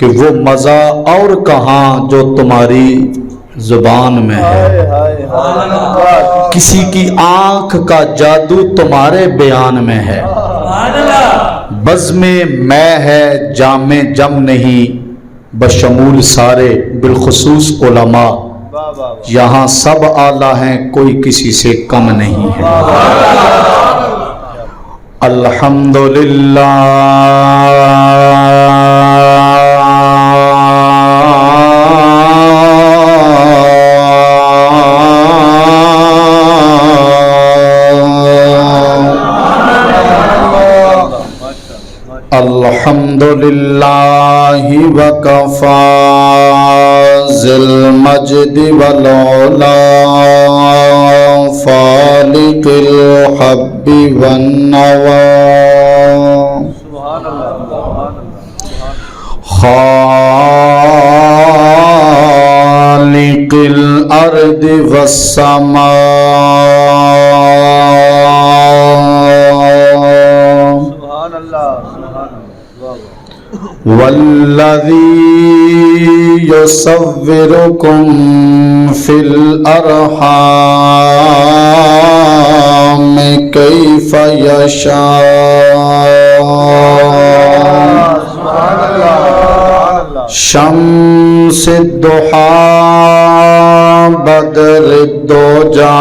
کہ وہ مزہ اور کہاں جو تمہاری زبان میں ہے، کسی کی آنکھ کا جادو تمہارے بیان میں ہے، بزم میں ہے جام جم نہیں، بشمول سارے بالخصوص علماء، یہاں سب اعلیٰ ہیں کوئی کسی سے کم نہیں ہے۔ الحمدللہ الحمدللہ وکفا ذل مجد والعلا فالق الحب والنوى خالق الارض والسماء والذی یصورکم فی الارحام کیف یشاء شمس الضحی بدر الدجی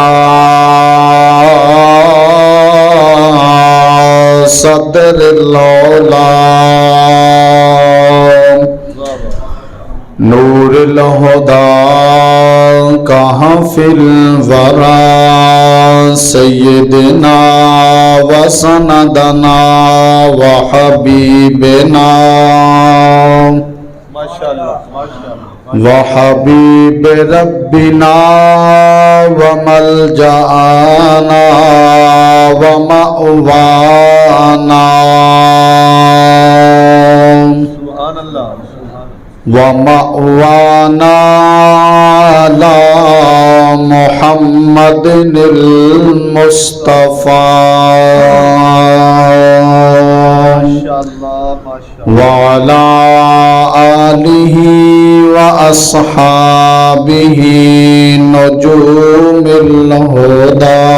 صدر العلا نور الہدی کہاں فی الورى سیدنا وسندنا وحبیبنا وحبیب ربنا وملجأنا ومأوانا ومأوانا على محمد المصطفى وعلى آله وأصحابه نجوم الهدى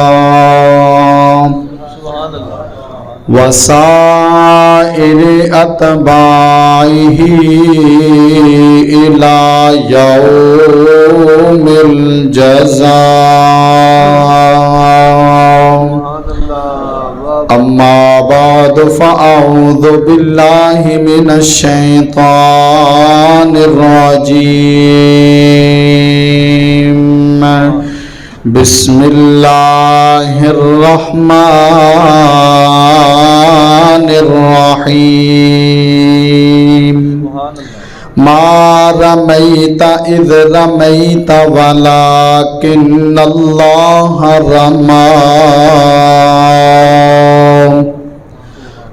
وسائر اتباعه الى يوم الجزاء اما بعد فاعوذ بالله من الشيطان الرجيم بسم اللہ الرحمن الرحیم ما رمیت اذ رمیت ولکن اللہ رمی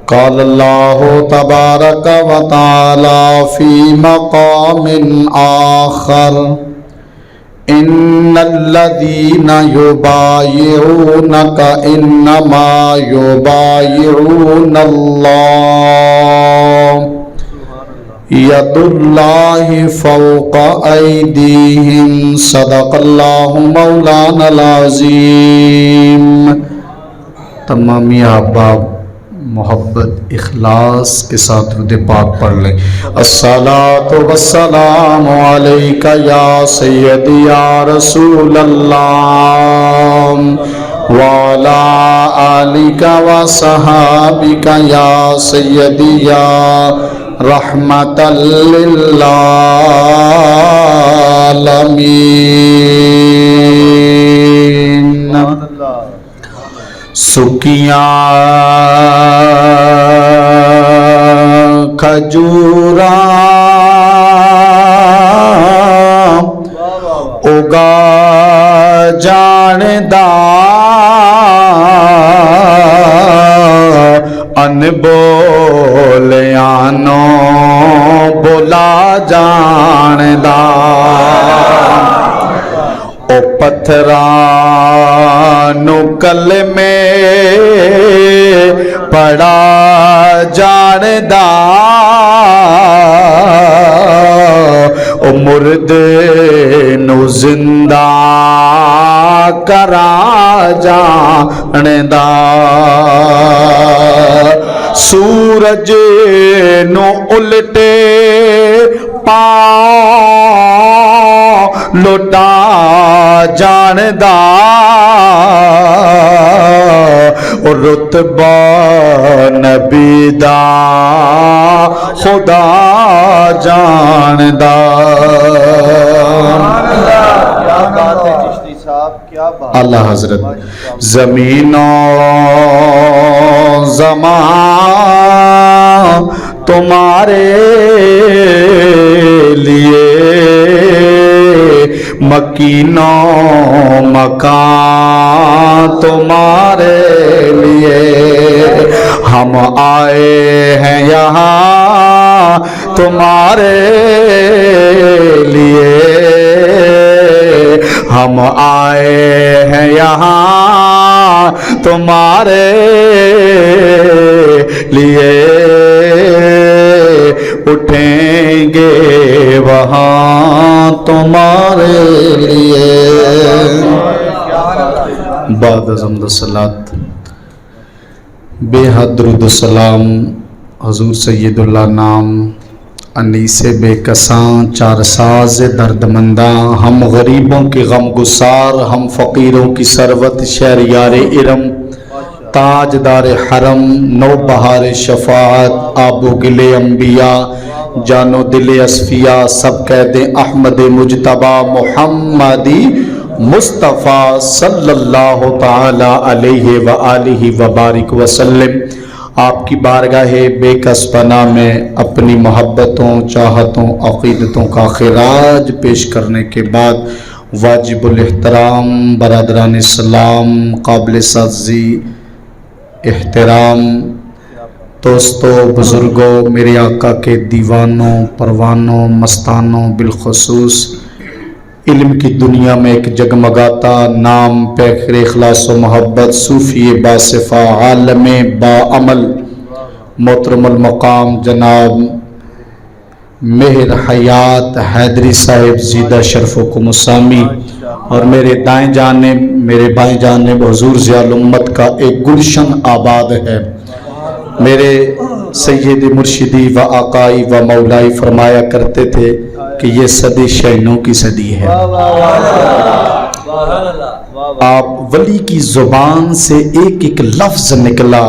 قال اللہ تبارک و تعالی فی مقام آخر ان الذین یبایعونک انما یبایعون اللہ ید اللہ فوق ایدیہم صدق اللہ مولانا العظیم۔ تمامی احباب محبت اخلاص کے ساتھ درود پاک پڑھ لیں۔ الصلاۃ والسلام علیک یا سیدی یا رسول اللہ وعلی آلک وصحابک یا سیدی یا رحمت للعالمین۔ سکیاں کھجورا اگا جاندا ان بولیانو بولا جاندا او پتھرانو کلمے پڑا جاندا زندہ کرا جاندا سورج نو الٹے پاؤں لوٹا جاندا رتبہ نبی دا خدا جاندا اللہ حضرت زمین و زمان تمہارے لیے مکین و مکان تمہارے لیے ہم آئے ہیں یہاں تمہارے لیے ہم آئے ہیں یہاں تمہارے لیے اٹھیں گے وہاں تمہارے لیے بعد از حمد و صلات بے حد درود و سلام حضور سید اللہ نام انیس بے کساں چار ساز درد منداں ہم غریبوں کے غم گسار ہم فقیروں کی ثروت شہریار ارم تاجدار حرم نو بہار شفاعت آب و گل انبیاء جان و دل اصفیاء سب قید احمد مجتبی محمدی مصطفیٰ صلی اللہ تعالی علیہ وآلہ وبارک وسلم آپ کی بارگاہ بے کس پناہ میں اپنی محبتوں چاہتوں عقیدتوں کا خراج پیش کرنے کے بعد واجب الاحترام برادران اسلام قابل سعزی احترام دوستوں بزرگوں میرے آقا کے دیوانوں پروانوں مستانوں بالخصوص علم کی دنیا میں ایک جگمگاتا نام پیکر اخلاص و محبت صوفی باصفہ عالم با عمل محترم المقام جناب مہر حیات حیدری صاحب زیدہ شرف و کمسامی اور میرے دائیں جانب میرے بائیں جانب حضور ضیاء الامت کا ایک گلشن آباد ہے میرے سید مرشدی و آقائی و مولائی فرمایا کرتے تھے کہ یہ صدی شہنوں کی صدی ہے آپ ولی کی زبان سے ایک ایک لفظ نکلا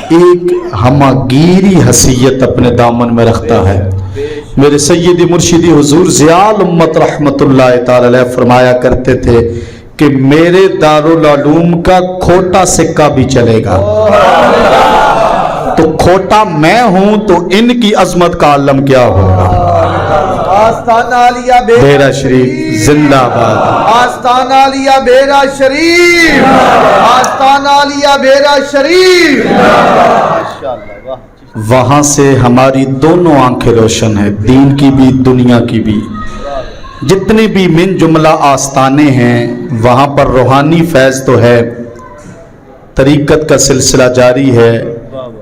ایک ہماگیری حیثیت اپنے دامن میں رکھتا ہے میرے سیدی مرشدی حضور ضیاء الامت رحمت اللہ تعالی علیہ فرمایا کرتے تھے کہ میرے دارالعلوم کا کھوٹا سکہ بھی چلے گا تو کھوٹا میں ہوں تو ان کی عظمت کا عالم کیا ہوگا آستانہ علیہ بیرا شریف زندہ باد آستانہ علیہ بیرا شریف آستانہ علیہ بیرا شریف وہاں سے ہماری دونوں آنکھیں روشن ہیں دین کی بھی دنیا کی بھی جتنے بھی من جملہ آستانے ہیں وہاں پر روحانی فیض تو ہے طریقت کا سلسلہ جاری ہے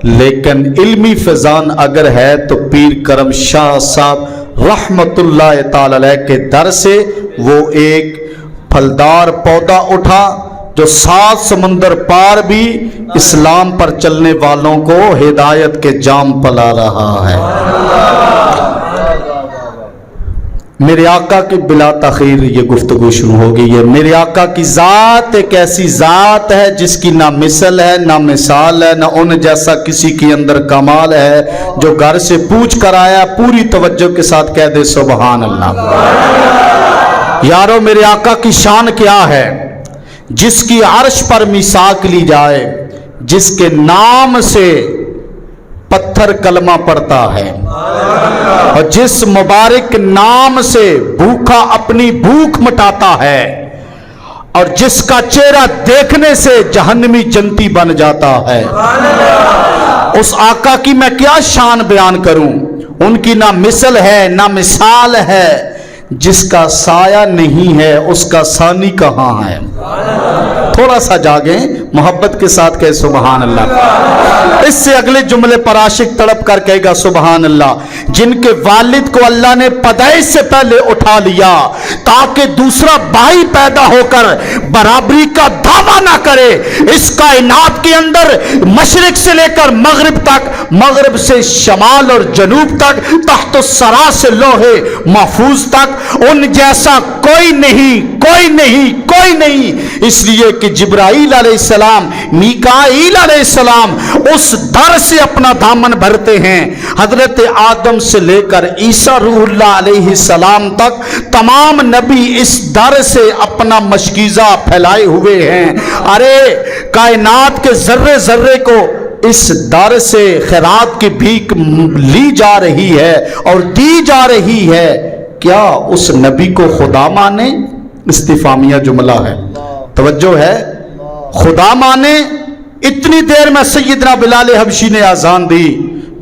لیکن علمی فیضان اگر ہے تو پیر کرم شاہ صاحب رحمت اللہ تعالی علیہ کے در سے وہ ایک پھلدار پودا اٹھا جو 7 سمندر پار بھی اسلام پر چلنے والوں کو ہدایت کے جام پلا رہا ہے میرے آقا کی بلا تاخیر یہ گفتگو شروع ہو گئی ہے میرے آقا کی ذات ایک ایسی ذات ہے جس کی نہ مثل ہے نہ مثال ہے نہ ان جیسا کسی کے اندر کمال ہے جو گھر سے پوچھ کر آیا پوری توجہ کے ساتھ کہہ دے سبحان اللہ یارو میرے آقا کی شان کیا ہے جس کی عرش پر میثاق لی جائے جس کے نام سے پتھر کلمہ پڑتا ہے اور جس مبارک نام سے بھوکا اپنی بھوک مٹاتا ہے اور جس کا چہرہ دیکھنے سے جہنمی جنتی بن جاتا ہے اس آقا کی میں کیا شان بیان کروں ان کی نہ مثل ہے نہ مثال ہے جس کا سایہ نہیں ہے اس کا ثانی کہاں ہے؟ تھوڑا سا جاگیں، محبت کے ساتھ کہے سبحان اللہ۔ اس سے اگلے جملے پر عاشق تڑپ کر کہے گا سبحان اللہ۔ جن کے والد کو اللہ نے پیدائش سے پہلے اٹھا لیا تاکہ دوسرا بھائی پیدا ہو کر برابری کا دعویٰ نہ کرے، اس کائنات کے اندر مشرق سے لے کر مغرب تک، مغرب سے شمال اور جنوب تک، تحت الثری سے لوہے محفوظ تک ان جیسا کوئی نہیں، کوئی نہیں، کوئی نہیں۔ اس لیے کہ جبرائیل علیہ السلام، میکائیل علیہ السلام اس در سے اپنا دامن بھرتے ہیں۔ حضرت آدم سے لے کر عیسیٰ روح اللہ علیہ السلام تک تمام نبی اس در سے اپنا مشکیزہ پھیلائے ہوئے ہیں۔ ارے کائنات کے ذرے ذرے کو اس در سے خیرات کی بھیک لی جا رہی ہے اور دی جا رہی ہے۔ کیا اس نبی کو خدا مانے؟ استفہامیہ جملہ ہے، توجہ ہے، خدا مانے۔ اتنی دیر میں سیدنا بلال حبشی نے اذان دی،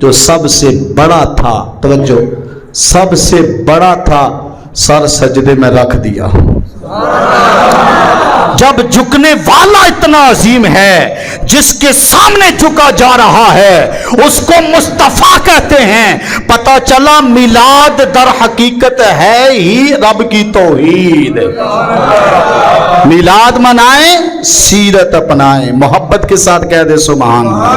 جو سب سے بڑا تھا، توجہ، سب سے بڑا تھا، سر سجدے میں رکھ دیا۔ جب جھکنے والا اتنا عظیم ہے، جس کے سامنے جھکا جا رہا ہے، اس کو مصطفیٰ کہتے ہیں۔ پتہ چلا میلاد در حقیقت ہے ہی رب کی توحید۔ میلاد منائیں، سیرت اپنائیں، محبت کے ساتھ کہہ دے سبحان اللہ۔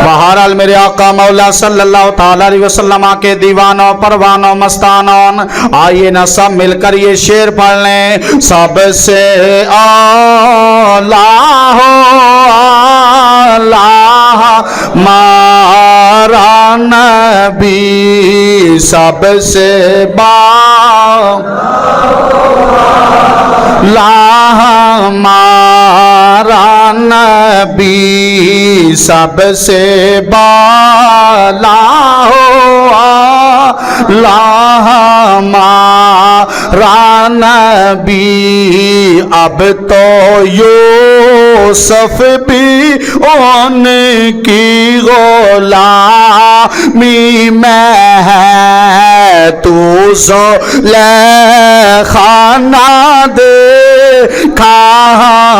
بہرحال میرے آقا مولا صلی اللہ تعالی علیہ وسلم کے دیوانوں، پروانوں، مستانوں، آئیے نا سب مل کر یہ شعر پڑھ لیں۔ سب سے اعلیٰ مارا نبی، سب سے ہمارا نبی، سب سے بالا ہمارا نبی۔ اب تو یوسف بھی ان کی غلامی میں ہے، تو زلیخا نہ دیکھا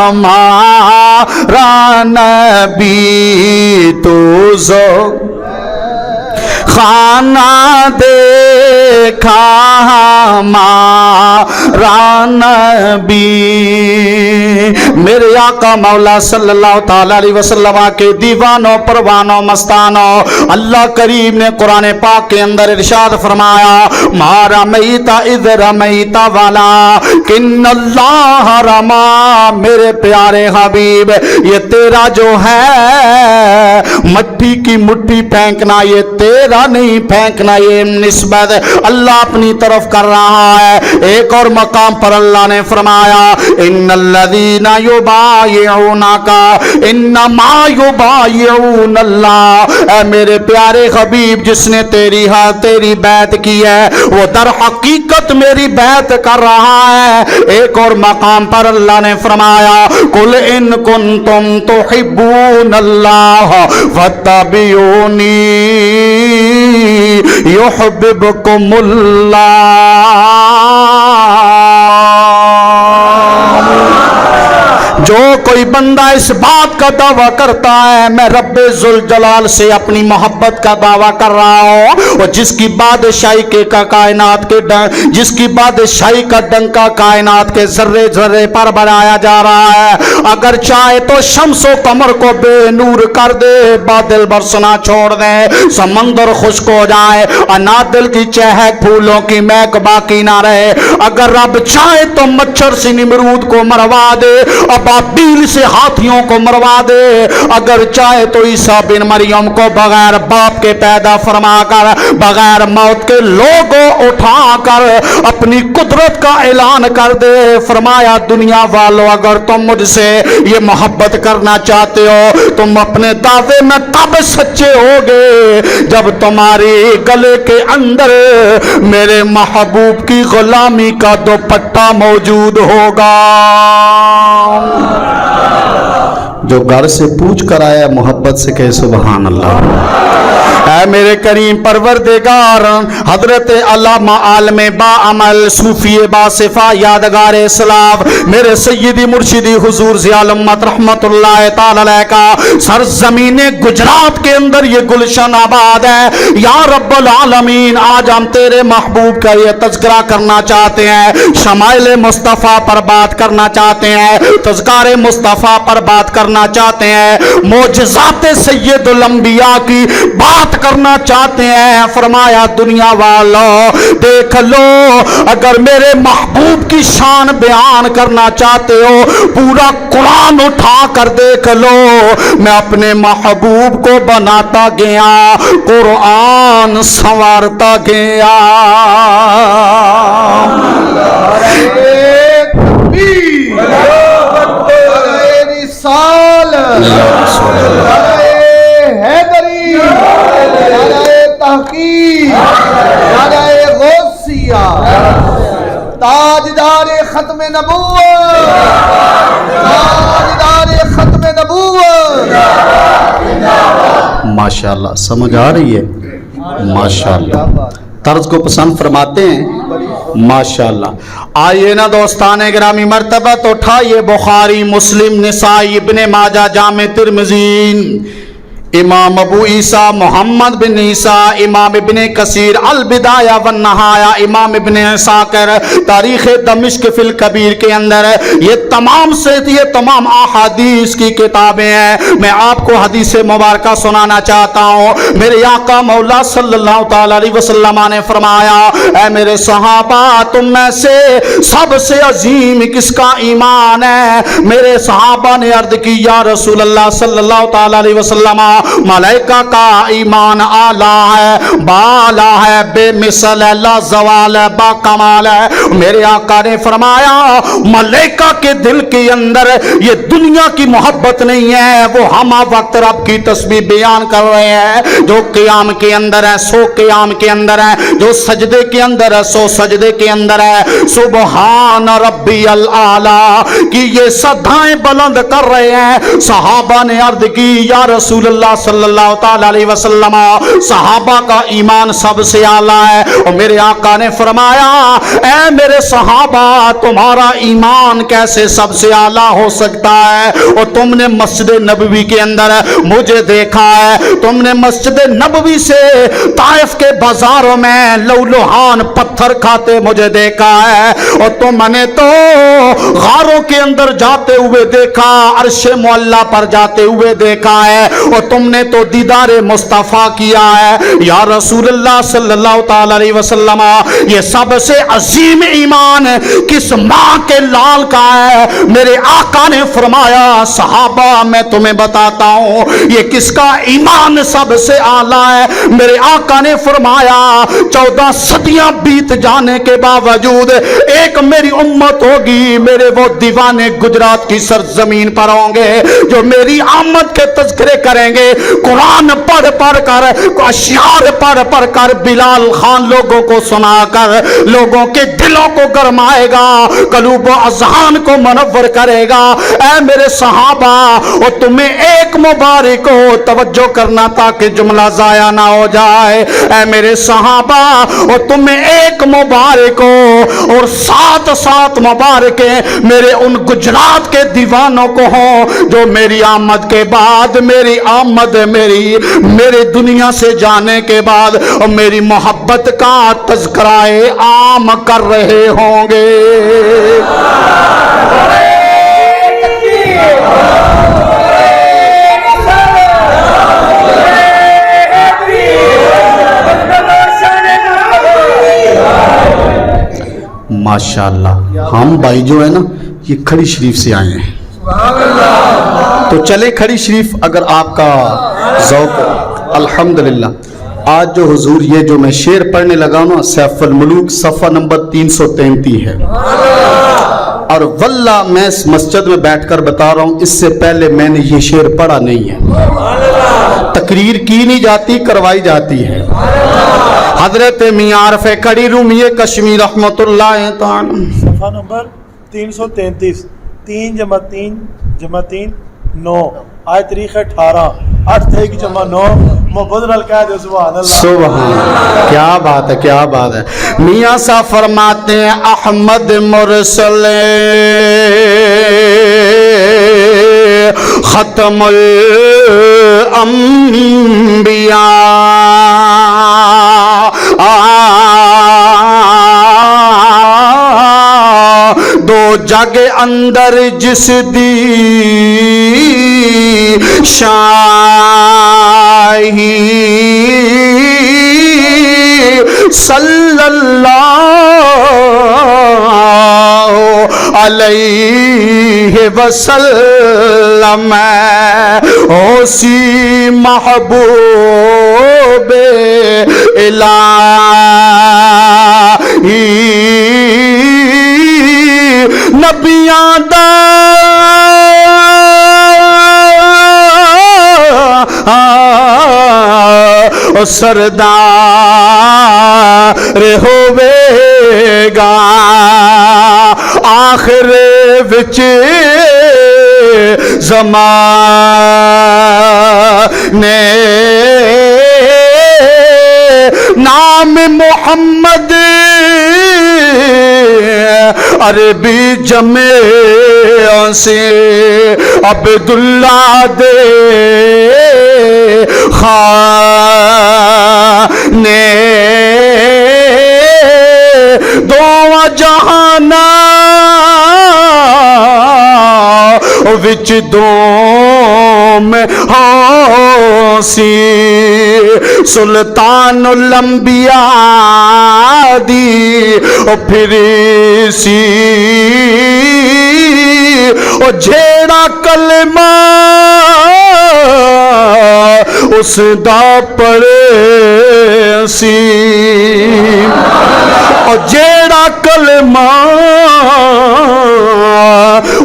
ہمارا نبی، تو خانہ دیکھا ہمارا نبی۔ میرے آقا مولا صلی اللہ تعالی علیہ وسلم کے دیوانوں، پروانوں، مستانوں، اللہ کریم نے قرآن پاک کے اندر ارشاد فرمایا، ما رمیت اذ رمیت ولکن اللہ رما۔ میرے پیارے حبیب، یہ تیرا جو ہے مٹی کی مٹھی پھینکنا، یہ تیرا نہیں پھینکنا، یہ نسبت اللہ اپنی طرف کر رہا ہے۔ ایک اور مقام پر اللہ نے فرمایا، ان الذین یبایعونک انما یبایعون اللہ۔ اے میرے پیارے حبیب، جس نے تیری بیعت کی ہے وہ در حقیقت میری بیعت کر رہا ہے۔ ایک اور مقام پر اللہ نے فرمایا، قل ان کنتم تحبون اللہ فاتبعونی یحببکم اللہ۔ جو کوئی بندہ اس بات کا دعویٰ کرتا ہے میں رب ذوالجلال سے اپنی محبت کا دعویٰ کر رہا ہوں، اور جس کی بادشاہی جس کی بادشاہی کا ڈنکا کائنات کے ذرے ذرے پر بنایا جا رہا ہے، اگر چاہے تو شمس و قمر کو بے نور کر دے، بادل برسنا چھوڑ دے، سمندر خشک ہو جائے، انادل کی چہک پھولوں کی مہک باقی نہ رہے، اگر رب چاہے تو مچھر سے نمرود کو مروا دے، ابابیل سے ہاتھیوں کو مروا دے، اگر چاہے تو عیسیٰ بن مریم کو بغیر باپ کے پیدا فرما کر، بغیر موت کے لوگوں اٹھا کر اپنی قدرت کا اعلان کر دے۔ فرمایا، دنیا والوں، اگر تم مجھ سے یہ محبت کرنا چاہتے ہو، تم اپنے دعوے میں کب سچے ہوگے؟ جب تمہاری گلے کے اندر میرے محبوب کی غلامی کا دوپٹہ موجود ہوگا۔ جو گھر سے پوچھ کر آیا محبت سے کہے سبحان اللہ۔ اے اے میرے کریم پروردگار حضرت علامہ عالم با عمل صوفی با صفا یادگار اسلام میرے سیدی مرشدی حضور ضیاء الامت رحمت اللہ تعالی علیہ کا سرزمین گجرات کے اندر یہ گلشن آباد ہے. یا رب العالمین آج ہم تیرے محبوب کا یہ تذکرہ کرنا چاہتے ہیں, شمائل مصطفیٰ پر بات کرنا چاہتے ہیں, تذکار مصطفیٰ پر بات کرنا چاہتے ہیں, معجزات سید الانبیاء کی بات کرنا چاہتے ہیں. فرمایا دنیا والوں دیکھ لو, اگر میرے محبوب کی شان بیان کرنا چاہتے ہو پورا قرآن اٹھا کر دیکھ لو. میں اپنے محبوب کو بناتا گیا, قرآن سنوارتا گیا. حیدری, تحقیق, غوثیہ, تاجدار ختم نبوت, تاجدار ختم نبوت. ماشاءاللہ سمجھ آ رہی ہے؟ ماشاءاللہ طرز کو پسند فرماتے ہیں ماشاءاللہ. آئیے نا دوستان گرامی مرتبہ تو اٹھائیے بخاری, مسلم, نسائی, ابن ماجہ, جامع ترمذی, امام ابو عیسیٰ محمد بن عیسیٰ, امام ابن کثیر البدایہ والنہایہ, امام ابن عساکر تاریخ دمشق فی الکبیر کے اندر یہ تمام احادیث کی کتابیں ہیں. میں آپ کو حدیث مبارکہ سنانا چاہتا ہوں. میرے آقا مولا صلی اللہ تعالی علیہ وسلم نے فرمایا, اے میرے صحابہ تم میں سے سب سے عظیم کس کا ایمان ہے؟ میرے صحابہ نے عرض کی یا رسول اللہ صلی اللہ تعالی علیہ وسلم ملائکہ کا ایمان اعلیٰ ہے, بالا ہے, بے مثل ہے, لا زوال ہے, با کمال ہے. میرے آقا نے فرمایا ملائکہ کے دل کے اندر یہ دنیا کی محبت نہیں ہے, وہ ہم وقت رب کی تسبیح بیان کر رہے ہیں. جو قیام کے اندر ہے سو قیام کے اندر ہے, جو سجدے کے اندر ہے سو سجدے کے اندر ہے. سبحان ربی الاعلی کی یہ صدائیں بلند کر رہے ہیں. صحابہ نے عرض کی یا رسول اللہ صلی اللہ تعالی علیہ وسلم صحابہ کا ایمان سب سے اعلیٰ ہے. اور میرے آقا نے فرمایا اے میرے صحابہ تمہارا ایمان کیسے سب سے اعلیٰ ہو سکتا ہے؟ اور تم نے مسجد نبوی کے اندر مجھے دیکھا ہے, تم نے مسجد نبوی سے طائف کے بازاروں میں لولوہان پتھر کھاتے مجھے دیکھا ہے, اور تم نے تو غاروں کے اندر جاتے ہوئے دیکھا, عرش معلیٰ پر جاتے ہوئے دیکھا ہے, اور تم نے تو دیدار مصطفیٰ کیا ہے. یا رسول اللہ صلی اللہ تعالی علیہ وسلم یہ سب سے عظیم ایمان کس ماں کے لال کا ہے؟ میرے آقا نے فرمایا صحابہ میں تمہیں بتاتا ہوں یہ کس کا ایمان سب سے اعلیٰ ہے. میرے آقا نے فرمایا 14 صدیاں بیت جانے کے باوجود ایک میری امت ہوگی, میرے وہ دیوانے گجرات کی سرزمین پر ہوں گے جو میری آمد کے تذکرے کریں گے, قرآن پڑھ پڑھ کر, اشعار پڑھ پڑھ کر, بلال خان لوگوں کو سنا کر لوگوں کے دلوں کو گرمائے گا, قلوب و اذہان کو منور کرے گا. اے میرے صحابہ اور تمہیں ایک مبارک ہو, توجہ کرنا تاکہ جملہ ضائع نہ ہو جائے. اے میرے صحابہ اور تمہیں ایک مبارک ہو اور ساتھ مبارکیں میرے ان گجرات کے دیوانوں کو ہوں جو میری آمد کے بعد, میری آمد میرے دنیا سے جانے کے بعد اور میری محبت کا تذکرہ عام کر رہے ہوں گے. ماشاءاللہ ہم بھائی جو ہے نا یہ کھڑی شریف سے آئے ہیں, تو چلے کھڑی شریف اگر آپ کا ذوق. الحمدللہ آج جو حضور یہ جو میں شعر پڑھنے لگا نا سیف الملوک صفحہ نمبر 333 ہے, اور واللہ میں اس مسجد میں بیٹھ کر بتا رہا ہوں اس سے پہلے میں نے یہ شعر پڑھا نہیں ہے. تقریر کی نہیں جاتی, کروائی جاتی ہے. حضرت میاں عارف کڑی رومی کشمیر رحمت اللہ تعالی صفحہ نمبر 333 3 × 3 × 3 9 آج تاریخ ہے 18 8 تھے کی جمع 9 محبت نال کہہ دے سبحان اللہ سبحان اللہ، کیا بات ہے کیا بات ہے۔ میاں صاحب فرماتے ہیں احمد مرسل ختم الانبیاء دو جگ اندر جس دی شاہی صلی اللہ علیہ وسلم اسی محبوب الہی نبیاں دا سردار ہوے گا آخر وچ زمانے نام محمد عربی جمع سے عبداللہ دے خانے دو جہانا وچ دوم ہاسی سلطان الانبیاء دی او پھر سی او جھیڑا کلمہ اس دا پڑھے سی او جیڑا کلمہ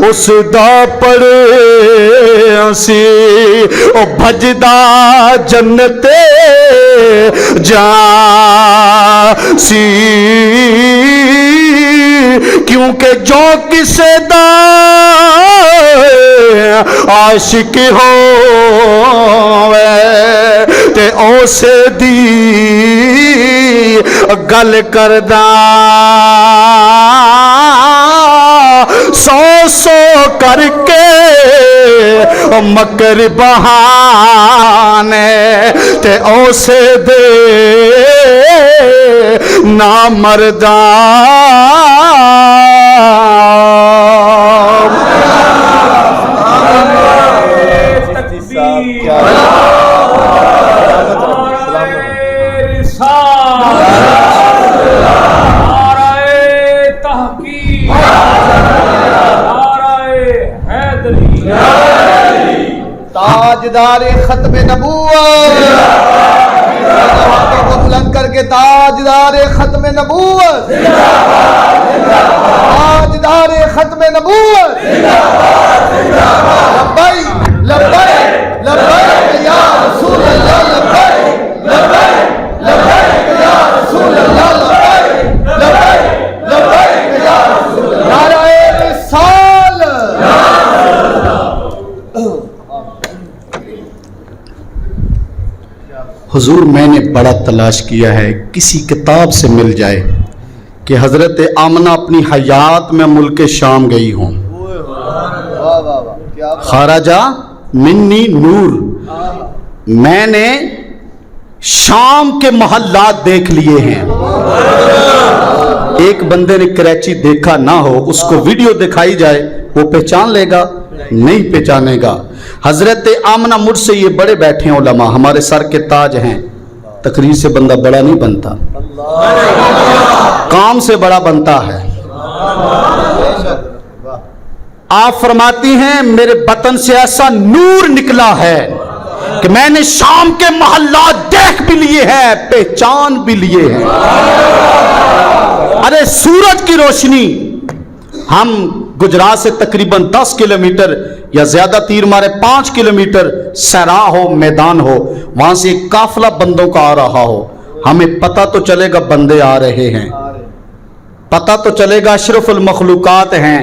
اس دا پڑھے سی او بھجدا جنت جا سی کیونکہ جو کسے دا عاشق ہووے تے اس دی گل کردا سو سو کر کے مکر بہانے تے اس دے نامردان تاجدار ختم نبوت کو بلند کر کے تاجدار ختم نبوت تاجدار ختم نبوت لبیک لبیک لبیک یا رسول اللہ لبیک لبیک لبیک یا رسول اللہ لبیک لبیک لبیک یا رسول اللہ نعرہ رسالت حضور میں نے بڑا تلاش کیا ہے کسی کتاب سے مل جائے کہ حضرت آمنہ اپنی حیات میں ملک شام گئی ہوں خارجہ منی نور میں نے شام کے محلات دیکھ لیے ہیں ایک بندے نے کراچی دیکھا نہ ہو اس کو ویڈیو دکھائی جائے وہ پہچان لے گا نہیں پہچانے گا حضرت آمنہ مجھ سے یہ بڑے بیٹھے ہیں علماء ہمارے سر کے تاج ہیں تقریر سے بندہ بڑا نہیں بنتا کام سے بڑا بنتا ہے آپ فرماتی ہیں میرے بطن سے ایسا نور نکلا ہے کہ میں نے شام کے محلات دیکھ بھی لیے ہیں پہچان بھی لیے ہیں ارے سورج کی روشنی ہم گجرات سے تقریباً 10 کلومیٹر یا زیادہ تیر مارے 5 کلومیٹر صحرا ہو میدان ہو وہاں سے ایک قافلہ بندوں کا آ رہا ہو ہمیں پتہ تو چلے گا بندے آ رہے ہیں پتہ تو چلے گا اشرف المخلوقات ہیں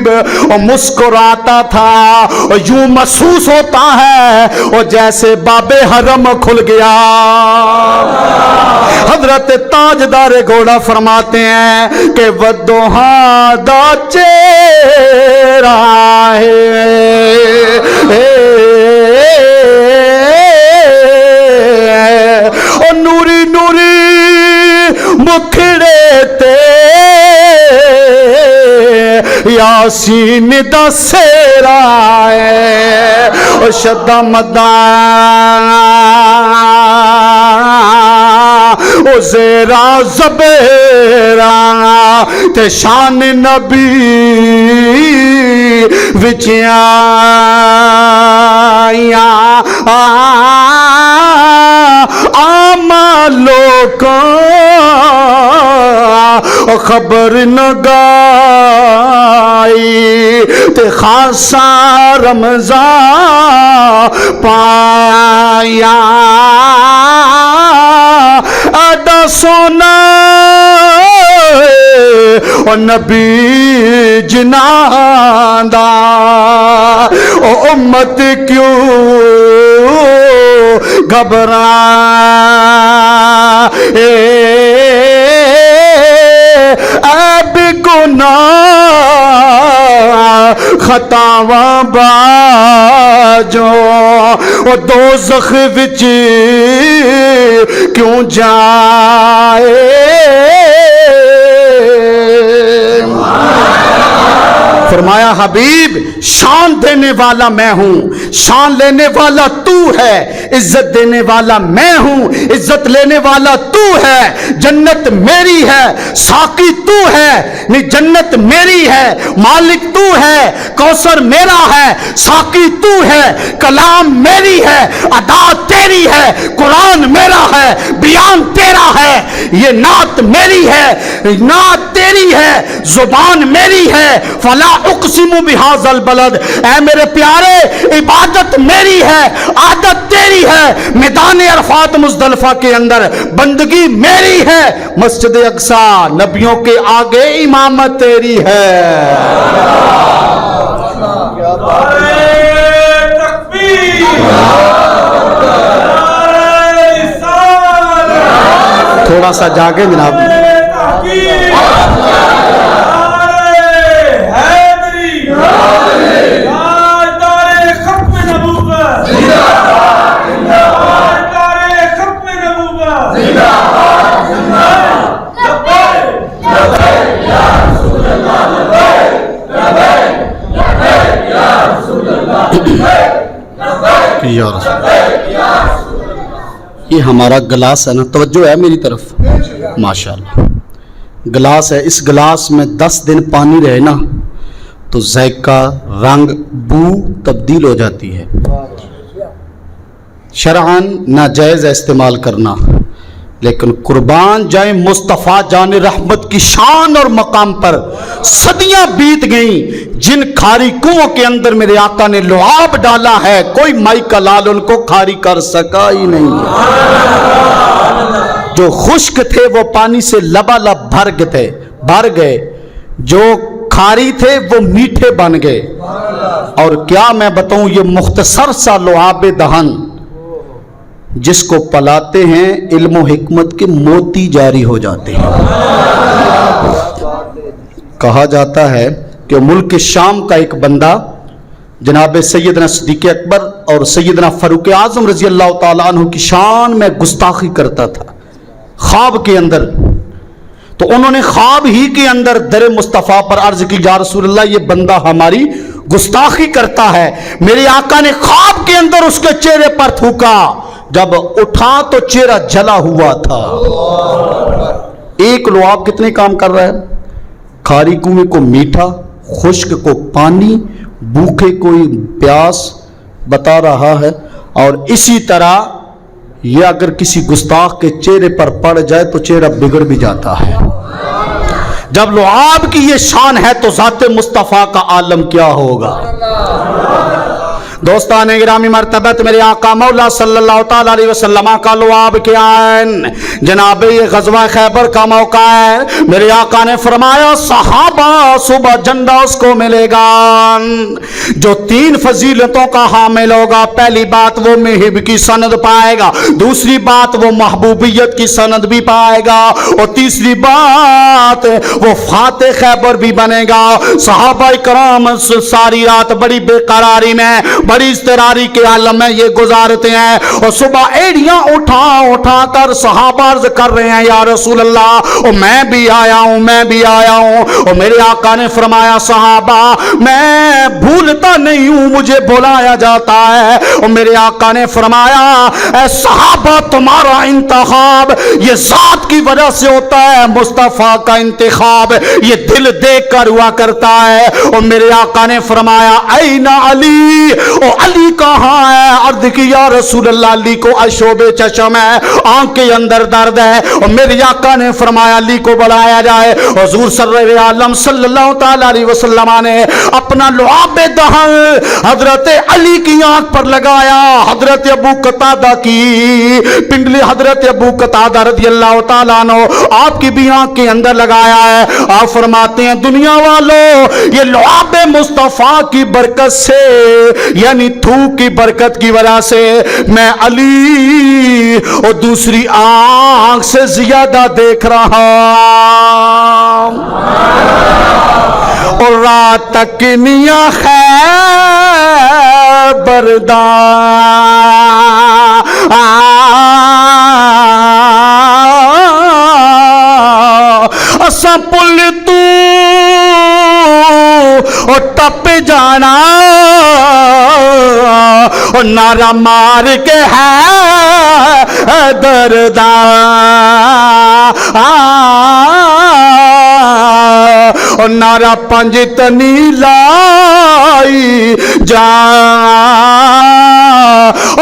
حبیب مسکراتا تھا یوں محسوس ہوتا ہے اور جیسے باب حرم کھل گیا۔ حضرت تاجدار گھوڑا فرماتے ہیں کہ ودوہا دا چہرہ اور نوری نوری مکھڑے تے یاسین دا سیرا ہے اور شدہ مدان او زیرا زبیرا تے شان نبی وچیاں آما لوکاں خبر نہ گائی تے خاصا رمضان پایا اڈا سونا اور نبی جنان دا او امت کیوں گھبرائے اے گناہ خطاواں باجو او دوزخ وچ کیوں جائے۔ فرمایا حبیب شان دینے والا میں ہوں، شان لینے والا تو ہے، عزت دینے والا میں ہوں، عزت لینے والا تو ہے، جنت میری ہے، ساقی تو ہے، نہیں جنت میری ہے، مالک تو ہے، کوثر میرا ہے، ساقی تو ہے، کلام میری ہے، ادا تیری ہے، قرآن میرا ہے، بیان تیرا ہے، یہ نعت میری ہے، نعت تیری ہے، زبان میری ہے، فلا اقسم بہذا البلد، اے میرے پیارے عبادت میری ہے، عادت تیری ہے، میدان عرفات مزدلفہ کے اندر بندگی میری ہے، مسجد اقصیٰ نبیوں کے آگے امامت تیری ہے۔ تھوڑا سا جاگے جناب۔ یہ ہمارا گلاس ہے نا، توجہ ہے میری طرف، ماشاءاللہ گلاس ہے، اس گلاس میں 10 دن پانی رہے نا تو ذائقہ، رنگ، بو تبدیل ہو جاتی ہے۔ شرعاً ناجائز ہے استعمال کرنا، لیکن قربان جائیں مصطفیٰ جان رحمت کی شان اور مقام پر صدیاں بیت گئیں، جن کھاری کنووں کے اندر میرے آقا نے لعاب ڈالا ہے، کوئی مائی کا لال ان کو کھاری کر سکا ہی نہیں۔ جو خشک تھے وہ پانی سے لبالب بھر گئے، جو کھاری تھے وہ میٹھے بن گئے۔ اور کیا میں بتاؤں، یہ مختصر سا لعاب دہن جس کو پلاتے ہیں علم و حکمت کے موتی جاری ہو جاتے ہیں۔ کہا جاتا ہے کہ ملک شام کا ایک بندہ جناب سیدنا صدیق اکبر اور سیدنا فاروق اعظم رضی اللہ تعالیٰ عنہ کی شان میں گستاخی کرتا تھا خواب کے اندر، تو انہوں نے خواب ہی کے اندر در مصطفیٰ پر عرض کی، یا رسول اللہ یہ بندہ ہماری گستاخی کرتا ہے۔ میرے آقا نے خواب کے اندر اس کے چہرے پر تھوکا، جب اٹھا تو چہرہ جلا ہوا تھا۔ ایک لعاب کتنے کام کر رہا ہے؟ کھاری کنویں کو میٹھا، خشک کو پانی، بھوکے کو پیاس بتا رہا ہے۔ اور اسی طرح یہ اگر کسی گستاخ کے چہرے پر پڑ جائے تو چہرہ بگڑ بھی جاتا ہے۔ جب لعاب کی یہ شان ہے تو ذات مصطفیٰ کا عالم کیا ہوگا۔ دوستان گرامی مرتبت میرے آقا مولا صلی اللہ تعالی علیہ وسلم کا لعاب کے آئین جناب یہ غزوہ خیبر کا موقع ہے. میرے آقا نے فرمایا صحابہ صبح جھنڈا اس کو ملے گا جو 3 فضیلتوں کا حامل ہوگا. پہلی بات وہ محب کی سند پائے گا, دوسری بات وہ محبوبیت کی سند بھی پائے گا, اور تیسری بات وہ فاتح خیبر بھی بنے گا. صحابہ کرام ساری رات بڑی بے قراری میں بڑی اضطراری کے عالم میں یہ گزارتے ہیں, اور صبح ایڑیاں اٹھا کر صحابہ عرض کر رہے ہیں یا رسول اللہ اور میں بھی آیا ہوں. اور میرے آقا نے فرمایا صحابہ میں بھولتا نہیں ہوں, مجھے بلایا جاتا ہے. اور میرے آقا نے فرمایا اے صحابہ تمہارا انتخاب یہ ذات کی وجہ سے ہوتا ہے, مصطفیٰ کا انتخاب یہ دل دیکھ کر ہوا کرتا ہے. اور میرے آقا نے فرمایا این علی, اور علی کہاں ہے؟ عرض کی یا رسول اللہ علی کو اشوب چشم ہے, آنکھ کے اندر درد ہے. اور میرے آقا نے فرمایا علی کو بلایا جائے. حضور صلی اللہ تعالی علیہ وسلم نے اپنا لعاب دہن حضرت علی کی آنکھ پر لگایا. حضرت ابو قتادہ کی پنڈلی حضرت ابو قتادہ رضی اللہ تعالیٰ عنہ آپ کی بھی آنکھ کے اندر لگایا ہے. آپ فرماتے ہیں دنیا والوں یہ لعاب مصطفیٰ کی برکت سے یعنی تھوک کی برکت کی وجہ سے میں علی اور دوسری آنکھ سے زیادہ دیکھ رہا اور رات تک نیا خیبردار اسا پل تو اور ٹپ جانا اور نعرہ مار کے ہے درداں اور نعرہ پنج تنی لائی جا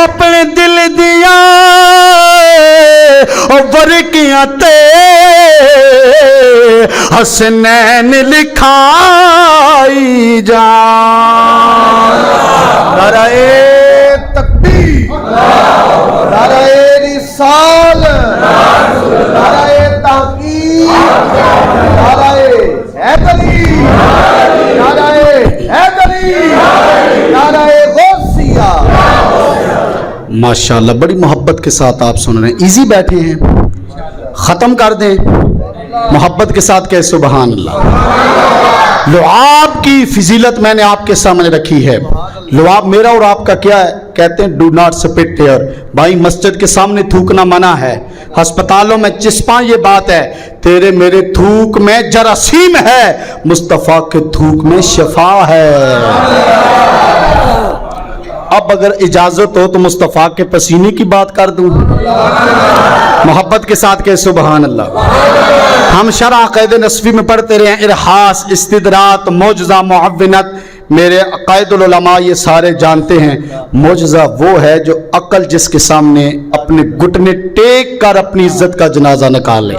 اپنے دل دیا اور ورکیاں تے حسنین لکھائی جا. نعرہ تکبیر, نعرہ رسالت, نعرہ تحقیق, نعرہ حیدری, نعرہ حیدری, نعرہ غوثیہ. ماشاءاللہ بڑی محبت کے ساتھ آپ سن رہے ہیں. ایزی بیٹھے ہیں, ختم کر دیں محبت کے ساتھ کہ سبحان اللہ. لعاب کی فضیلت میں نے آپ کے سامنے رکھی ہے. لعاب میرا اور آپ کا کیا ہے؟ کہتے ہیں ڈو ناٹ سپٹ ہیئر. بھائی مسجد کے سامنے تھوکنا منع ہے, ہسپتالوں میں چسپاں یہ بات ہے. تیرے میرے تھوک میں جراثیم ہے, مصطفیٰ کے تھوک میں شفا ہے. اب اگر اجازت ہو تو مصطفیٰ کے پسینے کی بات کر دوں محبت کے ساتھ کہ سبحان اللہ. ہم شرح عقائد نصفی میں پڑھتے رہے ہیں ارحاس, استدرات, معجزہ, معاونت. میرے عقائد العلماء یہ سارے جانتے ہیں معجزہ وہ ہے جو عقل جس کے سامنے اپنے گھٹنے ٹیک کر اپنی عزت کا جنازہ نکال لے.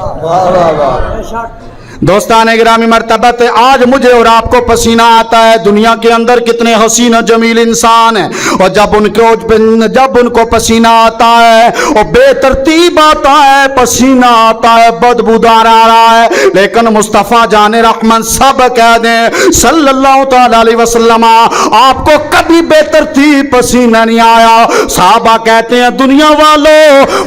دوستان گرامی مرتبت آج مجھے اور آپ کو پسینہ آتا ہے. دنیا کے اندر کتنے حسین و جمیل انسان ہیں, اور جب ان کو پسینہ آتا ہے اور بے ترتیب آتا ہے, پسینہ آتا ہے, بدبودار آ رہا ہے, لیکن مصطفیٰ جان رحمت سب کہہ دیں صلی اللہ تعالی علیہ وسلم آپ کو کبھی بے ترتیب پسینہ نہیں آیا. صحابہ کہتے ہیں دنیا والوں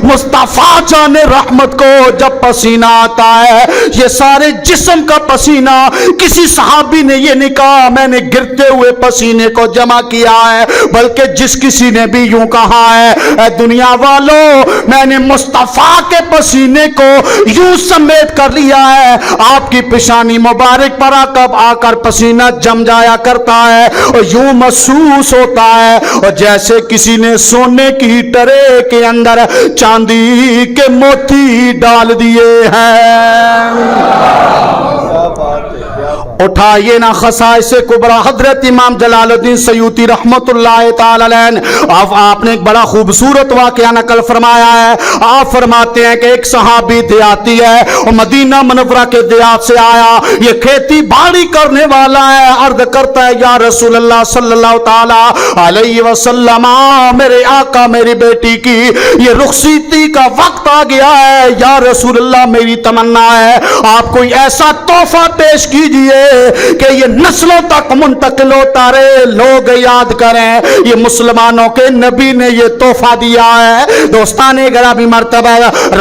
مصطفیٰ جان رحمت کو جب پسینہ آتا ہے یہ سارے جسم کا پسینہ, کسی صحابی نے یہ نہیں کہا میں نے گرتے ہوئے پسینے کو جمع کیا ہے, بلکہ جس کسی نے بھی یوں کہا ہے اے دنیا والوں میں نے مصطفیٰ کے پسینے کو یوں سمیٹ کر لیا ہے. آپ کی پیشانی مبارک پر آ کر پسینہ جم جایا کرتا ہے اور یوں محسوس ہوتا ہے اور جیسے کسی نے سونے کی ٹرے کے اندر چاندی کے موتی ڈال دیے ہیں. اٹھائیے نا خصائص کبریٰ حضرت امام جلال الدین سیوطی رحمت اللہ تعالی علیہ، آپ نے ایک بڑا خوبصورت واقعہ نقل فرمایا ہے۔ آپ فرماتے ہیں کہ ایک صحابی دیہاتی ہے، اور مدینہ منورہ کے دیہات سے آیا، یہ کھیتی باڑی کرنے والا ہے، عرض کرتا ہے یا رسول اللہ صلی اللہ تعالی علیہ وسلم، میرے آقا میری بیٹی کی یہ رخصتی کا وقت آ گیا ہے، یا رسول اللہ میری تمنا ہے آپ کوئی ایسا تحفہ پیش کیجئے کہ یہ نسلوں تک منتقل ہوتا رہے، لوگ یاد کریں یہ مسلمانوں کے نبی نے یہ تحفہ دیا ہے۔ دوستان گرامی مرتبہ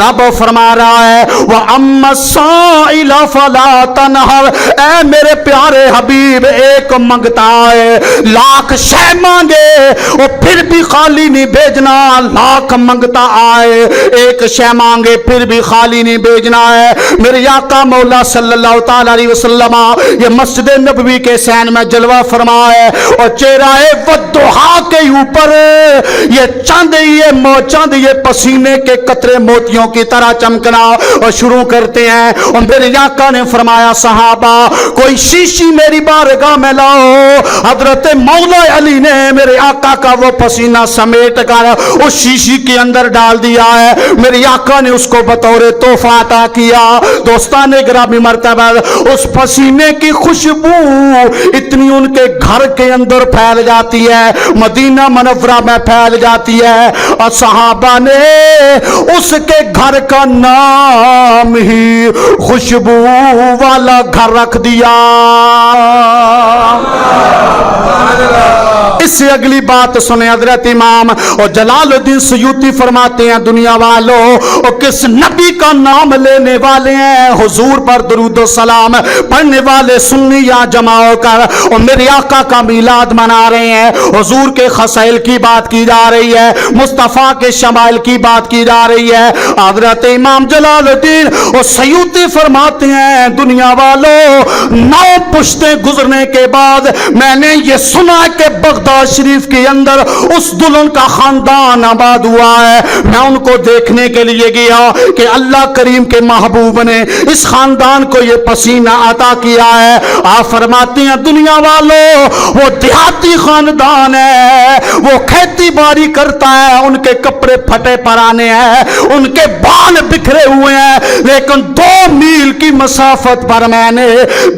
رب فرما رہا ہے وَأَمَّا السَّائِلَ فَلَا تَنْهَرْ، اے میرے پیارے حبیب ایک منگتا ہے لاکھ شے مانگے اور پھر بھی خالی نہیں بھیجنا، لاکھ منگتا آئے ایک شے مانگے پھر بھی خالی نہیں بھیجنا ہے۔ میرے آقا مولا صلی اللہ تعالی علیہ وسلم یہ مسجد نبوی کے سین میں جلوہ فرمائے اور چہرہ والضحیٰ کے اوپر یہ چاند یہ پسینے کے قطرے موتیوں کی طرح چمکنا اور شروع کرتے ہیں۔ اور میرے آقا نے فرمایا صحابہ کوئی شیشی میری بارگاہ میں لاؤ۔ حضرت مولا علی نے میرے آقا کا وہ پسینہ سمیٹ کر اس شیشی کے اندر ڈال دیا ہے، میرے آقا نے اس کو بطور تحفہ عطا کیا۔ دوستان گرامی مرتبہ اس پسینے کی خوشبو اتنی ان کے گھر کے اندر پھیل جاتی ہے، مدینہ منورہ میں پھیل جاتی ہے، اور صحابہ نے اس کے گھر کا نام ہی خوشبو والا گھر رکھ دیا۔ اس سے اگلی بات سنیں، حضرت امام اور جلال الدین سیوطی فرماتے ہیں دنیا والوں اور کس نبی کا نام لینے والے ہیں، حضور پر درود و سلام پڑھنے والے سنی یا جمع ہو کر اور میرے آقا کا میلاد منا رہے ہیں، حضور کے خصائل کی بات کی جا رہی ہے، مصطفیٰ کے شمائل کی بات کی جا رہی ہے۔ حضرت امام جلال الدین اور سیوطی فرماتے ہیں دنیا والوں 9 پشتیں گزرنے کے بعد میں نے یہ سنا کہ بغداد شریف کے اندر اس دلہن کا خاندان آباد ہوا ہے، میں ان کو دیکھنے کے لیے گیا کہ اللہ کریم کے محبوب نے اس خاندان کو یہ پسینہ عطا کیا ہے۔ آپ فرماتے ہیں دنیا والوں وہ دیہاتی خاندان ہے، وہ کھیتی باڑی کرتا ہے، ان کے کپڑے پھٹے پرانے ہیں، ان کے بال بکھرے ہوئے ہیں، لیکن 2 میل کی مسافت پر میں نے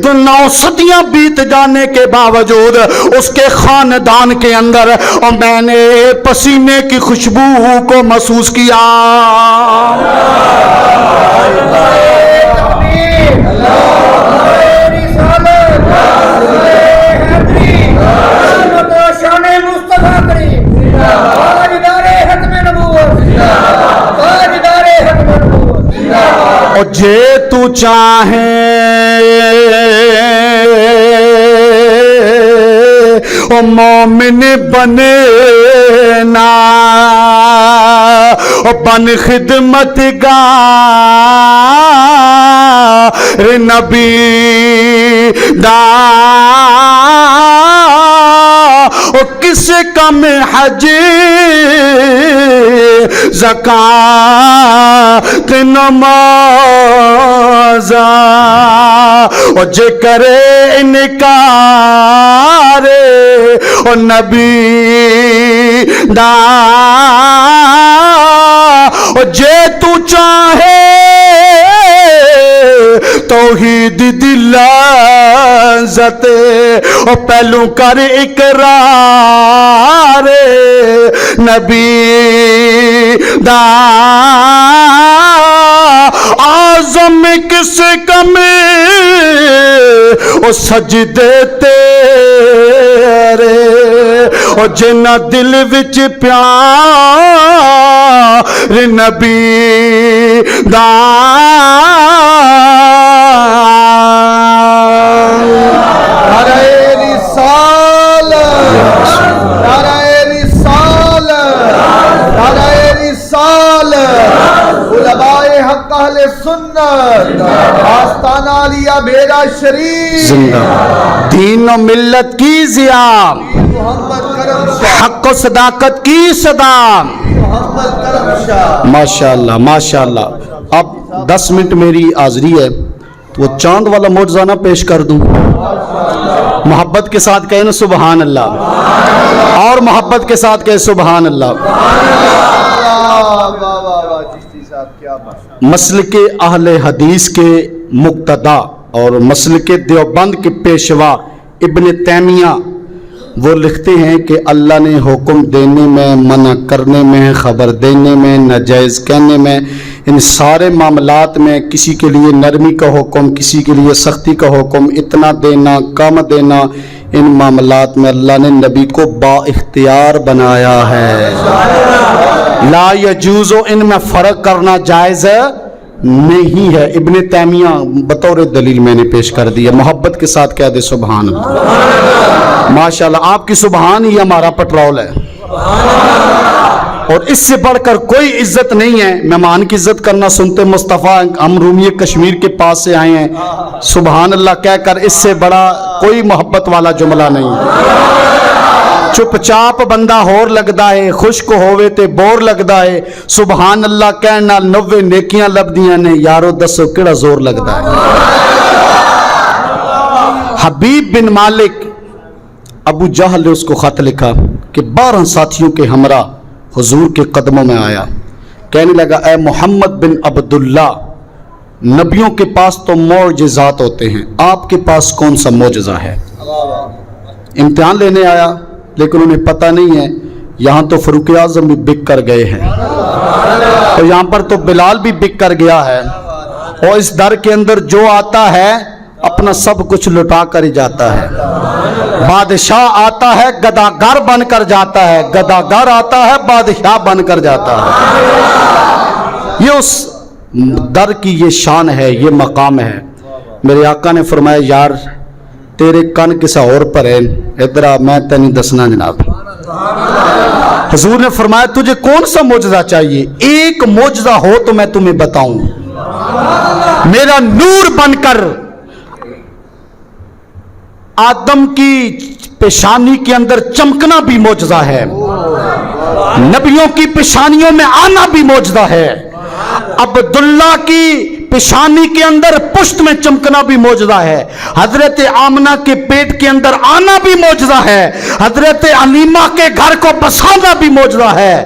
9 صدیاں بیت جانے کے باوجود اس کے خاندان کے اندر اور میں نے پسینے کی خوشبو کو محسوس کیا۔ اور جے تو چاہے او مومن بنے نا او بن خدمت گار نبی دا او کس کم حج زکات نماز او جے کرے انکار او نبی دا او جے تو چاہے توحید دلازت او پہلو کر اقرار نبی دا آزم کس کم او سجدے تیرے او جنہ دل وچ پیار نبی دا اہل سنت آستانہ علیہ بیرا شریف زندہ دین و ملت کی ضیاء محمد کرم شاہ حق و صداقت کی صدا محمد کرم شاہ ماشاءاللہ ماشاءاللہ۔ اب 10 منٹ میری حاضری ہے تو وہ چاند والا معجزہ نہ پیش کر دوں؟ محبت کے ساتھ کہیں نا سبحان اللہ، اور محبت کے ساتھ کہیں سبحان اللہ۔ مسلک اہل حدیث کے مقتدا اور مسلک دیوبند کے پیشوا ابن تیمیہ وہ لکھتے ہیں کہ اللہ نے حکم دینے میں، منع کرنے میں، خبر دینے میں، ناجائز کہنے میں، ان سارے معاملات میں کسی کے لیے نرمی کا حکم، کسی کے لیے سختی کا حکم، اتنا دینا، کم دینا، ان معاملات میں اللہ نے نبی کو با اختیار بنایا ہے۔ لا یجوز، ان میں فرق کرنا جائز نہیں ہے۔ ابن تیمیہ بطور دلیل میں نے پیش کر دیا۔ محبت کے ساتھ کہہ دے سبحان اللہ۔ ماشاءاللہ، آپ کی سبحان ہی ہمارا پٹرول ہے، اور اس سے بڑھ کر کوئی عزت نہیں ہے۔ مہمان کی عزت کرنا سنتے مصطفیٰ، ہم رومی کشمیر کے پاس سے آئے ہیں، سبحان اللہ کہہ کر اس سے بڑا کوئی محبت والا جملہ نہیں ہے۔ چپ چاپ بندہ ہور لگدا ہے، خشک ہووے تے بور لگدا ہے، سبحان اللہ کہن نال 90 نیکیاں لبدیاں نے، یارو دسو کیڑا زور لگدا ہے۔ حبیب بن مالک، ابو جہل نے اس کو خط لکھا کہ 12 ساتھیوں کے ہمراہ حضور کے قدموں میں آیا، کہنے لگا اے محمد بن عبداللہ، نبیوں کے پاس تو معجزات ہوتے ہیں، آپ کے پاس کون سا معجزہ ہے؟ امتحان لینے آیا، لیکن انہیں پتہ نہیں ہے یہاں تو فاروق اعظم بھی بک کر گئے ہیں، اور یہاں پر تو بلال بھی بک کر گیا ہے، اور اس در کے اندر جو آتا ہے اپنا سب کچھ لٹا کر ہی جاتا ہے۔ بادشاہ آتا ہے گداگر بن کر جاتا ہے، گداگر آتا ہے بادشاہ بن کر جاتا ہے۔ یہ اس در کی یہ شان ہے، یہ مقام ہے۔ میرے آقا نے فرمایا یار تیرے کن کسا اور پر ہے، ادھر آ میں تینی دسنا جناب۔ حضور نے فرمایا تجھے کون سا معجزہ چاہیے؟ ایک معجزہ ہو تو میں تمہیں بتاؤں۔ میرا نور بن کر آدم کی پیشانی کے اندر چمکنا بھی معجزہ ہے، نبیوں کی پیشانیوں میں آنا بھی معجزہ ہے، عبداللہ کی پیشانی کے اندر پشت میں چمکنا بھی معجزہ ہے، حضرت آمنہ کے پیٹ کے اندر آنا بھی معجزہ ہے، حضرت علیمہ کے گھر کو بسانا بھی معجزہ ہے۔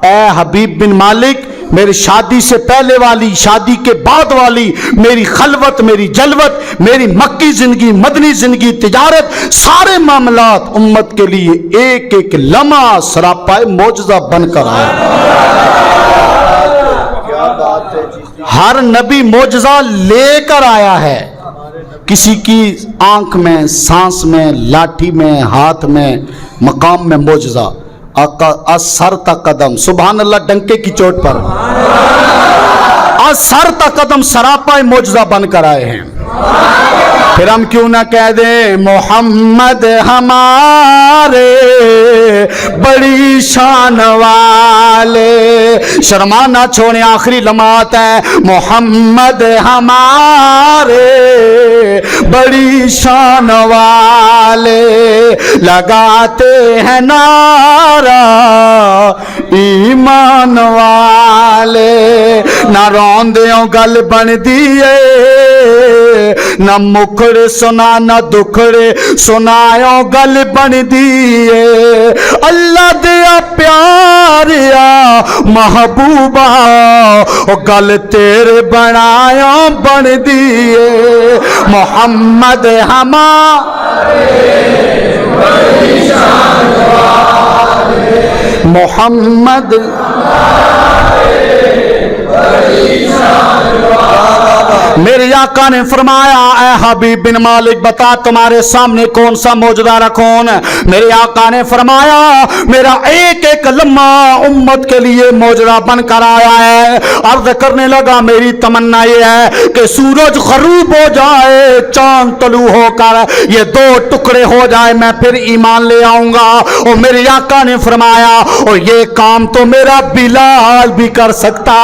اے حبیب بن مالک، میری شادی سے پہلے والی، شادی کے بعد والی، میری خلوت، میری جلوت، میری مکی زندگی، مدنی زندگی، تجارت، سارے معاملات امت کے لیے ایک ایک لمحہ سراپائے معجزہ بن کر آیا۔ ہر نبی معجزہ لے کر آیا ہے، کسی کی آنکھ میں، سانس میں، لاٹھی میں، ہاتھ میں، مقام میں معجزہ۔ آقا سر تک قدم، سبحان اللہ ڈنکے کی چوٹ پر، سر تک قدم سراپا معجزہ بن کر آئے ہیں۔ پھر ہم کیوں نہ کہہ دیں محمد ہمارے بڑی شان والے، شرمانا چھوڑیں آخری لمحات ہے، محمد ہمارے بڑی شان والے، لگاتے ہیں نعرہ ایمان والے، نہ روندیوں گل بن دیے، نہ مکھڑے سنا نہ دکھڑے سنایوں گل بن دیے، اللہ دیا پیاریا محبوبہ گل تیرے بنایوں بن دیے، محمد ہمارے بڑی شان والے، محمد میرے آقا نے فرمایا اے حبیب بن مالک بتا تمہارے سامنے کون سا معجزہ رکھوں؟ میرے آقا نے فرمایا میرا ایک ایک لمحہ امت کے لیے معجزہ بن کر آیا ہے۔ عرض کرنے لگا میری تمنا یہ ہے کہ سورج غروب ہو جائے، چاند طلوع ہو کر یہ دو ٹکڑے ہو جائے، میں پھر ایمان لے آؤں گا۔ اور میرے آقا نے فرمایا اور یہ کام تو میرا بلال بھی کر سکتا،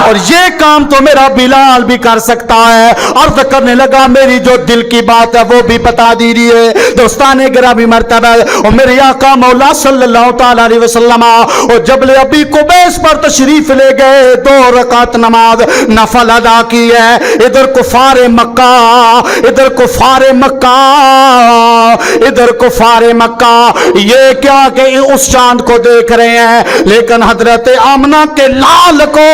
اور یہ کام تو میرا بلال بھی کر سکتا ہے. عرض کرنے لگا میری جو دل کی بات ہے وہ بھی بتا دیجیے. دوستان گرامی مرتبہ اور میرے آقا مولا صلی اللہ تعالی علیہ وسلم اور جبل ابی قبیس پر تشریف لے گئے. 2 رکعت نماز نفل ادا کی ہے. ادھر کفار مکہ ادھر کفار مکہ یہ کیا کہ اس چاند کو دیکھ رہے ہیں, لیکن حضرت آمنہ کے لال کو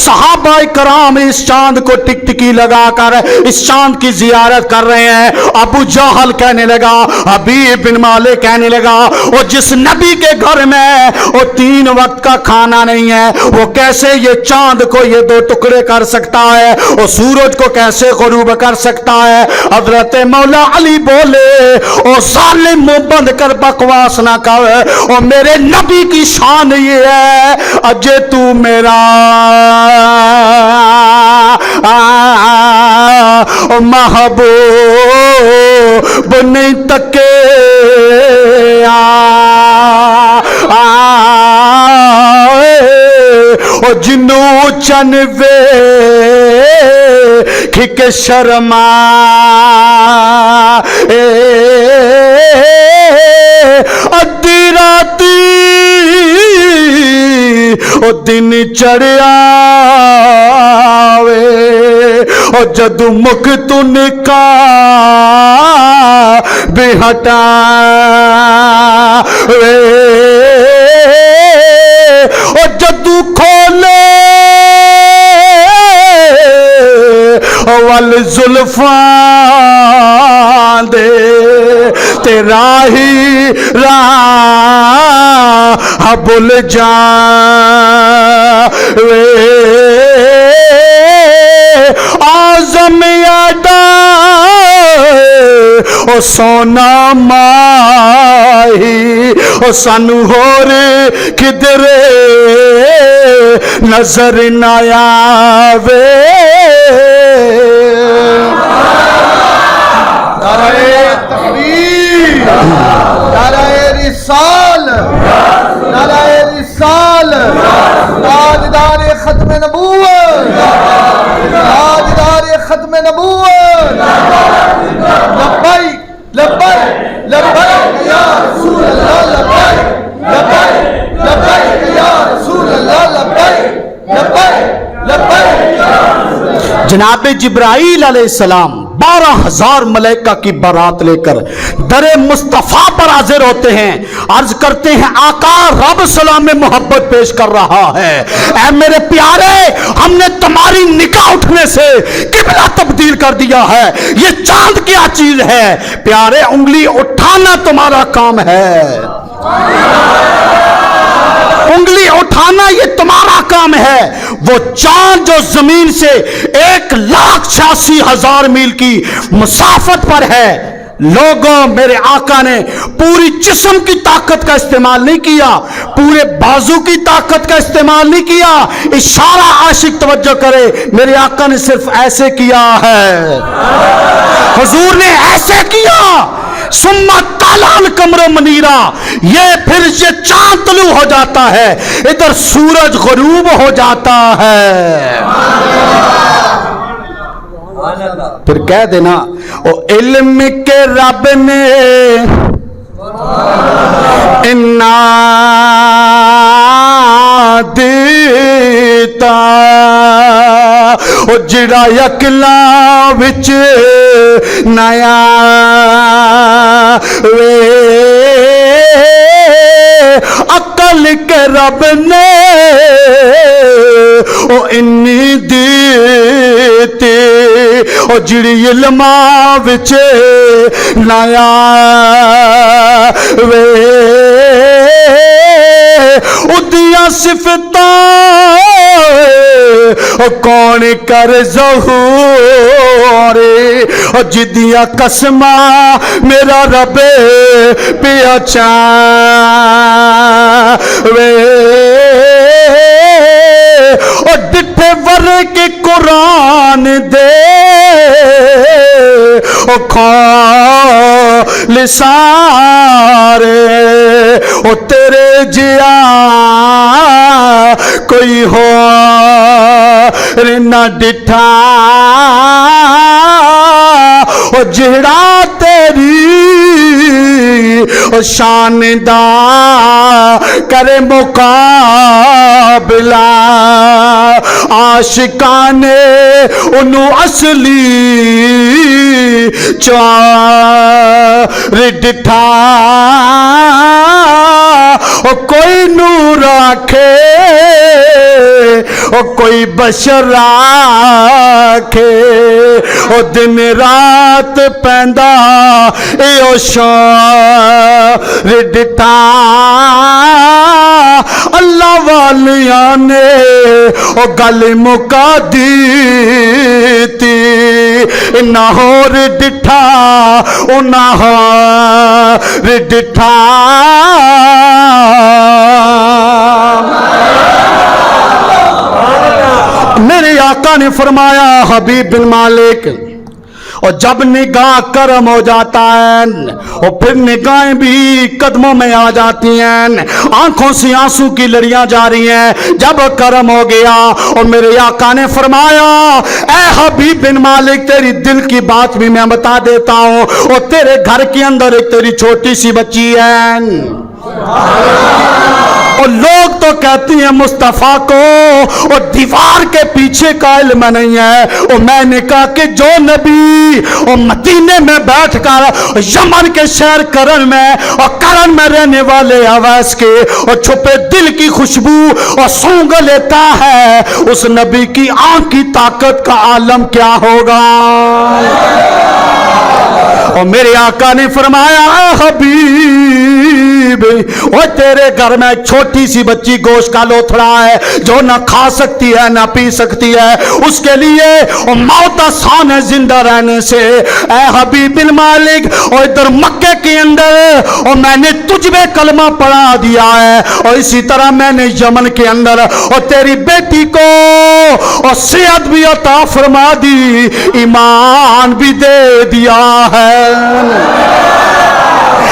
صحابہ کرام اس چاند کو ٹکٹکی لگا کر اس چاند کی زیارت کر رہے ہیں. ابو جہل کہنے لگا, حبیب بن مالک کہنے لگا, اور جس نبی کے گھر میں وہ 3 وقت کا کھانا نہیں ہے وہ کیسے یہ چاند کو یہ 2 ٹکڑے کر سکتا ہے, اور سورج کو کیسے غروب کر سکتا ہے. حضرت مولا علی بولے, او ظالم بند کر بکواس نہ کر, اور میرے نبی کی شان یہ ہے اجے تو میرا محبوب نہیں تکے او جنوں چن وے کھک شرما ادھی راتی او دن چڑھیا او جدو مکھ تو نکاح بھی ہٹا او جدو کھولے وال زلفاں دے تیرا ہی راہ بھول جا آزم اڈا او سونا ماہی او سانو ہور کدرے نظر نہ آوے. نعرہ تکبیر, نعرہ رسال, نعرہ رسال, تاجدار ختم نبوت, تاجدار ختم نبوت. لبیک لبیک لبیک یا رسول اللہ, لبیک لبیک لبیک یا رسول اللہ, لبیک لبیک لبیک یا رسول اللہ. جناب جبرائیل علیہ السلام 12,000 ملائکہ کی بارات لے کر در مصطفیٰ پر حاضر ہوتے ہیں. عرض کرتے ہیں آقا رب سلام میں محبت پیش کر رہا ہے, اے میرے پیارے ہم نے تمہاری نکاح اٹھنے سے قبلہ تبدیل کر دیا ہے, یہ چاند کیا چیز ہے پیارے, انگلی اٹھانا تمہارا کام ہے, انگلی اٹھانا یہ تمہارا کام ہے. وہ چاند جو زمین سے 1,86,000 میل کی مسافت پر ہے, لوگوں میرے آقا نے پوری جسم کی طاقت کا استعمال نہیں کیا, پورے بازو کی طاقت کا استعمال نہیں کیا. اشارہ عاشق توجہ کرے, میرے آقا نے صرف ایسے کیا ہے, حضور نے ایسے کیا. سمت تالان کمر منیرہ, یہ پھر یہ چاند طلوع ہو جاتا ہے, ادھر سورج غروب ہو جاتا ہے. پھر کہہ دینا او علم کے رب نے انا دیتا, او جڑا یکلا وچ نیا وے, عقل کے رب نے او انی دیتی, او جڑی علماں وچ نیا وے, ادیاں صفتاں او کون کر ظہور, او جدیاں قسماں میرا رب پہچان وے, او ڈٹھے ورے کے قرآن دے او کھان لسارے او تیرے جیا کوئی ہو نہ ڈٹھا او جہڑا تیری او شان دا کرے مقابلہ عاشقانے انہوں اصلی چار ڈٹھا او کوئی نور آکھے او کوئی بشر آکھے او دن رات پیندہ اے او شار ڈٹھا اللہ والیاں نے او گل مکا دیتی نہ ہور ڈٹھا او نہ ہور ڈٹھا میرے آقا نے فرمایا حبیب بن مالک اور جب نگاہ کرم ہو جاتا ہے اور پھر نگاہیں بھی قدموں میں آ جاتی ہیں آنکھوں سے آنسو کی لڑیاں جاری ہیں جب کرم ہو گیا اور میرے آقا نے فرمایا اے حبیب بن مالک تیری دل کی بات بھی میں بتا دیتا ہوں اور تیرے گھر کے اندر ایک تیری چھوٹی سی بچی ہے اور لوگ تو کہتی ہیں مصطفیٰ کو اور دیوار کے پیچھے کا علم نہیں ہے اور میں نے کہا کہ جو نبی اور مدینے میں بیٹھ کر یمن کے شہر کرن میں اور کرن میں رہنے والے اویس کے اور چھپے دل کی خوشبو اور سونگ لیتا ہے اس نبی کی آنکھ کی طاقت کا عالم کیا ہوگا اور میرے آقا نے فرمایا اے حبیب وہ تیرے گھر میں ایک چھوٹی سی بچی گوشت کا لوتھڑا ہے جو نہ کھا سکتی ہے نہ پی سکتی ہے اس کے لیے موت آسان ہے زندہ رہنے سے اے حبیب بن مالک اور ادھر مکے کے اندر اور میں نے تجھ میں کلمہ پڑھا دیا ہے اور اسی طرح میں نے یمن کے اندر اور تیری بیٹی کو اور صحت بھی عطا فرما دی ایمان بھی دے دیا ہے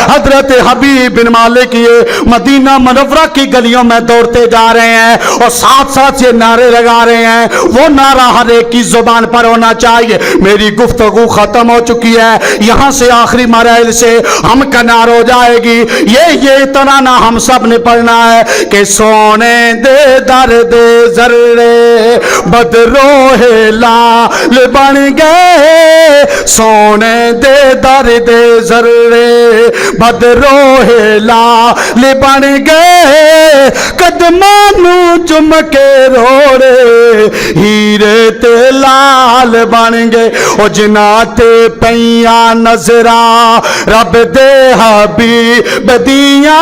حضرت حبیب بن مالک یہ مدینہ منورہ کی گلیوں میں دوڑتے جا رہے ہیں اور ساتھ ساتھ یہ نعرے لگا رہے ہیں وہ نعرہ ہر ایک کی زبان پر ہونا چاہیے میری گفتگو ختم ہو چکی ہے یہاں سے آخری مراحل سے ہم کنار ہو جائے گی یہ ترانہ ہم سب نے پڑھنا ہے کہ سونے دے درد ذرے بدروہ لال بن گئے سونے دے درد ذرے بدروہ لال بن گئے قدمانو چم کے روڑے ہیرے تے لال بن گئے او جناتے پیاں نظرہ رب دے حبیب دیاں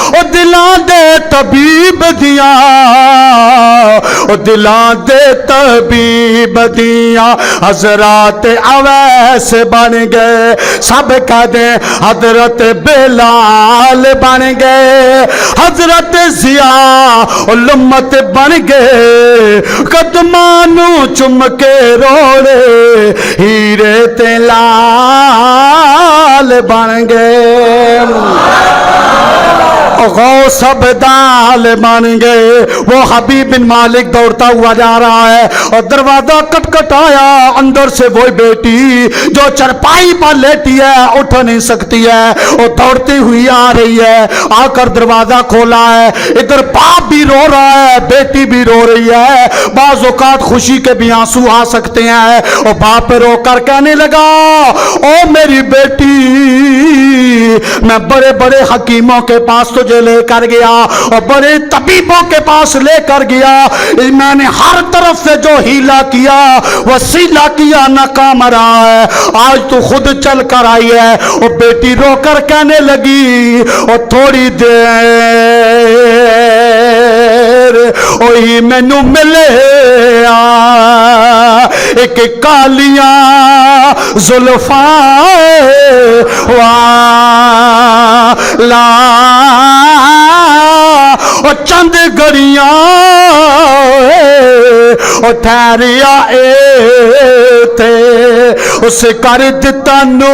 او دلاں دے طبیب دیاں او دلاں دے طبیب دیاں حضرات اویس بن گئے سب کہہ دیں حضرت بلال بن گئے حضرت ضیاء الامت بن گئے قدمانو چم کے روڑے ہیرے تے لال بن گئے غوث بدال بن گئے وہ حبیب بن مالک دوڑتا ہوا جا رہا ہے اور دروازہ کٹکھٹایا اندر سے وہی بیٹی جو چرپائی پر لیٹی ہے اٹھ نہیں سکتی ہے وہ دوڑتی ہوئی آ رہی ہے آ کر دروازہ کھولا ہے ادھر باپ بھی رو رہا ہے بیٹی بھی رو رہی ہے بعض اوقات خوشی کے بھی آنسو آ سکتے ہیں اور باپ رو کر کہنے لگا او میری بیٹی میں بڑے بڑے حکیموں کے پاس تجھے لے کر گیا اور بڑے طبیبوں کے پاس لے کر گیا میں نے ہر طرف سے جو ہیلا کیا وسیلہ کیا ناکام رہا ہے آج تو خود چل کر آئی ہے اور بیٹی رو کر کہنے لگی اور تھوڑی دیر وہی مینو ملے ایک کالیاں زلفاں والا اور چند گڑیاں اور ٹھہریا اے تھے اس کر دتا نو